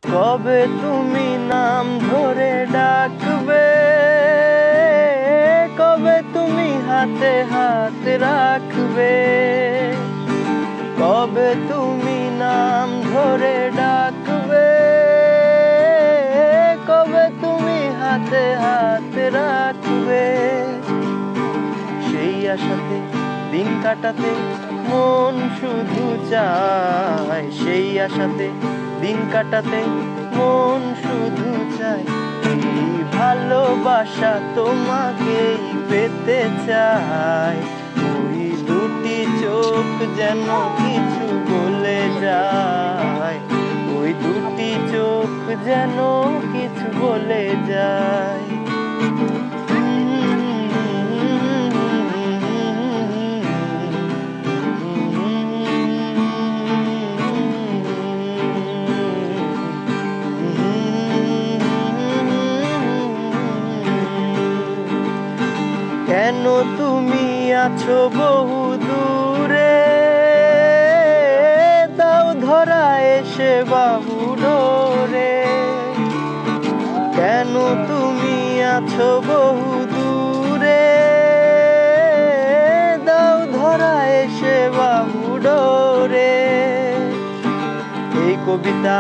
কবে তুমি নাম ধরে ডাকবে, কবে তুমি হাতে হাত রাখবে, কবে তুমি নাম ধরে ডাকবে, কবে তুমি হাতে হাত রাখবে। সেই আশাতে দিন কাটাতে মন শুধু চায়, সেই আশাতে দিন কাটাতে মন শুধু চায়। এই ভালোবাসা তোমাকেই পেতে চায়, ওই দুটি চোখ যেন কিছু বলে যায়, ওই দুটি চোখ যেন কিছু বলে যায়। কেন তুমি আছো বহু দূরে, দাও ধরা এসে বাহু ডোরে। কেন তুমি আছো বহু দূরে, দাও ধরা এসে বাহু ডোরে। এই কবিতা